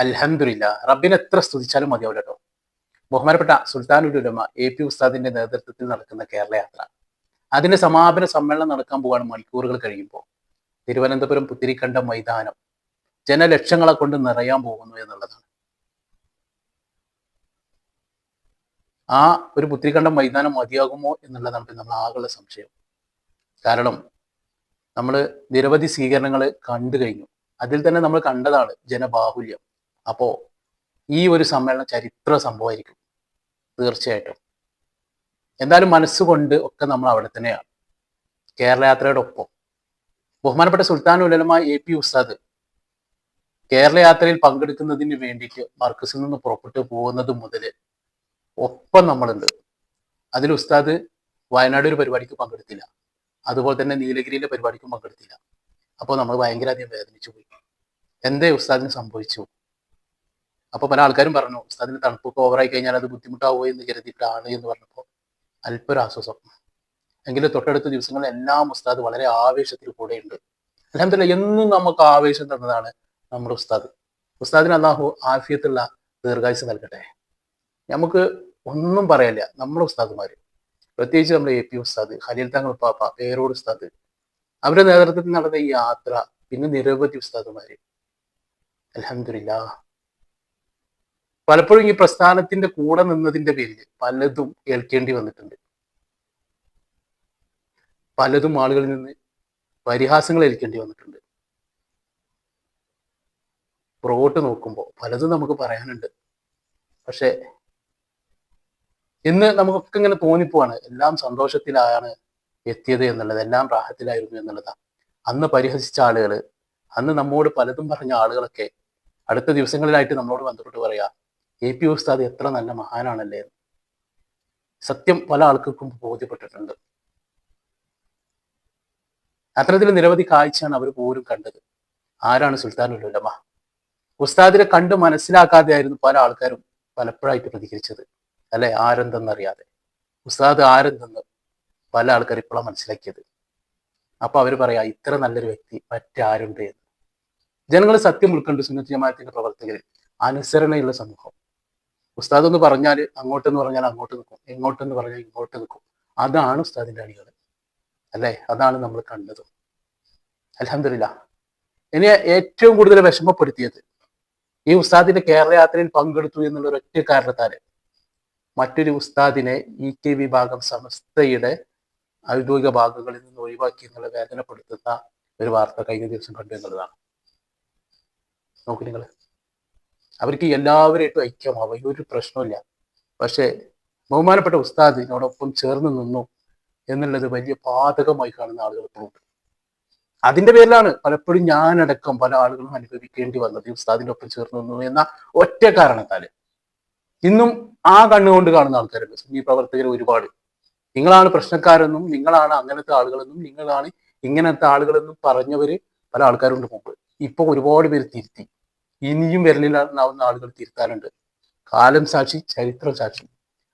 അൽഹംദുലില്ലാ. റബ്ബിനെ എത്ര സ്തുതിച്ചാലും മതിയാവില്ല കേട്ടോ. ബഹുമാനപ്പെട്ട സുൽത്താനുൽ ഉലമ എ.പി. ഉസ്താദിന്റെ നേതൃത്വത്തിൽ നടക്കുന്ന കേരള യാത്ര. അതിന്റെ സമാപന സമ്മേളനം നടക്കാൻ പോവാണ് മണിക്കൂറുകൾ കഴിയുമ്പോൾ. തിരുവനന്തപുരം പുത്തിരിക്കണ്ടം മൈതാനം ജനലക്ഷങ്ങളെ കൊണ്ട് നിറയാൻ പോകുന്നു എന്നുള്ളതാണ്. ആ ഒരു പുത്തിരിക്കണ്ടം മൈതാനം മതിയാകുമോ എന്നുള്ളതാണ് നമ്മൾ ആകെയുള്ള സംശയം. കാരണം നമ്മൾ നിരവധി സ്വീകരണങ്ങൾ കണ്ടു കഴിഞ്ഞു. അതിൽ തന്നെ നമ്മൾ കണ്ടതാണ് ജനബാഹുല്യം. അപ്പോ ഈ ഒരു സമ്മേളനം ചരിത്ര സംഭവമായിരിക്കും തീർച്ചയായിട്ടും. എന്തായാലും മനസ്സുകൊണ്ട് ഒക്കെ നമ്മൾ അവിടെ തന്നെയാണ്. കേരള യാത്രയുടെ ഒപ്പം ബഹുമാനപ്പെട്ട സുൽത്താൻ ഉലമ എ.പി. ഉസ്താദ് കേരള യാത്രയിൽ പങ്കെടുക്കുന്നതിന് വേണ്ടിയിട്ട് മർക്കസിൽ നിന്ന് പുറപ്പെട്ടു പോകുന്നത് മുതൽ ഒപ്പം നമ്മളുണ്ട്. അതിൽ ഉസ്താദ് വയനാട് ഒരു പരിപാടിക്ക് പങ്കെടുത്തില്ല, അതുപോലെ തന്നെ നീലഗിരിയിലെ പരിപാടിക്കും പങ്കെടുത്തില്ല. അപ്പോൾ നമ്മൾ ഭയങ്കര അധികം വേദനിച്ചു പോയി. എന്തേ ഉസ്താദിന് സംഭവിച്ചു? അപ്പോൾ പല ആൾക്കാരും പറഞ്ഞു ഉസ്താദിന് തണുപ്പൊക്കെ ഓവറായി കഴിഞ്ഞാൽ അത് ബുദ്ധിമുട്ടാവുമോ എന്ന് കരുതിയിട്ടാണ് എന്ന് പറഞ്ഞപ്പോൾ അല്പൊരാശ്വാസം. എങ്കിലും തൊട്ടടുത്ത ദിവസങ്ങളിൽ എല്ലാം ഉസ്താദ് വളരെ ആവേശത്തിൽ കൂടെയുണ്ട്. അൽഹംദുലില്ലാ, എന്നും നമുക്ക് ആവേശം തന്നതാണ് നമ്മുടെ ഉസ്താദ്. ഉസ്താദിന് അല്ലാഹു ആഫിയത്തുള്ള ദീർഘായുസ് നൽകട്ടെ. നമുക്ക് ഒന്നും പറയില്ല. നമ്മുടെ ഉസ്താദുമാര്, പ്രത്യേകിച്ച് നമ്മുടെ എ.പി. ഉസ്താദ്, ഖലീൽ തങ്ങൾ പാപ്പ, പേരോട് ഉസ്താദ്, അവരുടെ നേതൃത്വത്തിൽ നടന്ന ഈ യാത്ര, പിന്നെ നിരവധി ഉസ്താദുമാര്. അൽഹംദുലില്ലാ, പലപ്പോഴും ഈ പ്രസ്ഥാനത്തിന്റെ കൂടെ നിന്നതിന്റെ പേരിൽ പലതും കേൾക്കേണ്ടി വന്നിട്ടുണ്ട്. പലതും ആളുകളിൽ നിന്ന് പരിഹാസങ്ങൾ ഏൽക്കേണ്ടി വന്നിട്ടുണ്ട്. പുറകോട്ട് നോക്കുമ്പോൾ പലതും നമുക്ക് പറയാനുണ്ട്. പക്ഷെ ഇന്ന് നമുക്കൊക്കെ ഇങ്ങനെ തോന്നിപ്പോവാണ് എല്ലാം സന്തോഷത്തിലാണ് എത്തിയത് എന്നുള്ളത്, എല്ലാം റാഹത്തിലായിരുന്നു എന്നുള്ളതാണ്. അന്ന് പരിഹസിച്ച ആളുകൾ, അന്ന് നമ്മോട് പലതും പറഞ്ഞ ആളുകളൊക്കെ അടുത്ത ദിവസങ്ങളിലായിട്ട് നമ്മളോട് ബന്ധപ്പെട്ട് പറയാ എ.പി. ഉസ്താദ് എത്ര നല്ല മഹാനാണല്ലേ. സത്യം പല ആൾക്കാർക്കും ബോധ്യപ്പെട്ടിട്ടുണ്ട്. അത്തരത്തിൽ നിരവധി കാഴ്ചയാണ് അവർ പോലും കണ്ടത്. ആരാണ് സുൽത്താനുൽ ഉലമ? ഉസ്താദിനെ കണ്ട് മനസ്സിലാക്കാതെ ആയിരുന്നു പല ആൾക്കാരും പലപ്പോഴായിട്ട് പ്രതികരിച്ചത്, അല്ലെ? ആരെന്തെന്നറിയാതെ ഉസ്താദ് ആരെന്തെന്ന് പല ആൾക്കാർ ഇപ്പോഴാണ് മനസ്സിലാക്കിയത്. അപ്പൊ അവർ പറയാ ഇത്ര നല്ലൊരു വ്യക്തി മറ്റാരുണ്ട് എന്ന്. ജനങ്ങൾ സത്യം ഉൾക്കൊണ്ട് സുന്നത്ത് ജമാഅത്തിന്റെ പ്രവർത്തകരിൽ അനുസരണയുള്ള സമൂഹം. ഉസ്താദ് എന്ന് പറഞ്ഞാൽ അങ്ങോട്ടെന്ന് പറഞ്ഞാൽ അങ്ങോട്ട് നിൽക്കും, ഇങ്ങോട്ടെന്ന് പറഞ്ഞാൽ ഇങ്ങോട്ട് നിൽക്കും. അതാണ് ഉസ്താദിന്റെ അണികൾ, അല്ലെ? അതാണ് നമ്മൾ കണ്ടത്. അൽഹംദുലില്ലാ. ഇനി ഏറ്റവും കൂടുതൽ വിഷമപ്പെടുത്തിയത് ഈ ഉസ്താദിന്റെ കേരള യാത്രയിൽ പങ്കെടുത്തു എന്നുള്ള ഒരൊറ്റ കാരണത്താല് മറ്റൊരു ഉസ്താദിനെ ഇ.കെ. വിഭാഗം സമസ്തയുടെ ഔദ്യോഗിക ഭാഗങ്ങളിൽ നിന്ന് ഒഴിവാക്കി എന്നുള്ള വേദനപ്പെടുത്തുന്ന ഒരു വാർത്ത കഴിഞ്ഞ ദിവസം കണ്ടു എന്നുള്ളതാണ്. നോക്കൂ നിങ്ങൾ, അവർക്ക് എല്ലാവരായിട്ടും ഐക്യമാവും, ഒരു പ്രശ്നമില്ല. പക്ഷെ ബഹുമാനപ്പെട്ട ഉസ്താദിനോടൊപ്പം ചേർന്ന് നിന്നു എന്നുള്ളത് വലിയ പാതകമായി കാണുന്ന ആളുകൾ ഇപ്പോഴുണ്ട്. അതിന്റെ പേരിലാണ് പലപ്പോഴും ഞാനടക്കം പല ആളുകളും അനുഭവിക്കേണ്ടി വന്നത്. ഉസ്താദിന്റെ ഒപ്പം ചേർന്ന് നിന്നു എന്ന ഒറ്റ കാരണത്താല് ഇന്നും ആ കണ്ണുകൊണ്ട് കാണുന്ന ആൾക്കാരുണ്ട്. സുന്നി പ്രവർത്തകർ ഒരുപാട്. നിങ്ങളാണ് പ്രശ്നക്കാരെന്നും, നിങ്ങളാണ് അങ്ങനത്തെ ആളുകളെന്നും, നിങ്ങളാണ് ഇങ്ങനത്തെ ആളുകളെന്നും പറഞ്ഞവര് പല ആൾക്കാരുണ്ട് മുമ്പ്. ഇപ്പൊ ഒരുപാട് പേര് തിരുത്തി. ഇനിയും വിരലിലാവുന്ന ആളുകൾ തിരുത്താനുണ്ട്. കാലം സാക്ഷി, ചരിത്രം സാക്ഷി.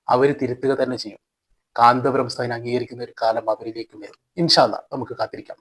അവര് തിരുത്തുക തന്നെ ചെയ്യും. കാന്തപുരം ഉസ്താദിനെ അംഗീകരിക്കുന്ന ഒരു കാലം അവരിലേക്കും വരും. ഇൻഷാ അല്ലാഹ് നമുക്ക് കാത്തിരിക്കാം.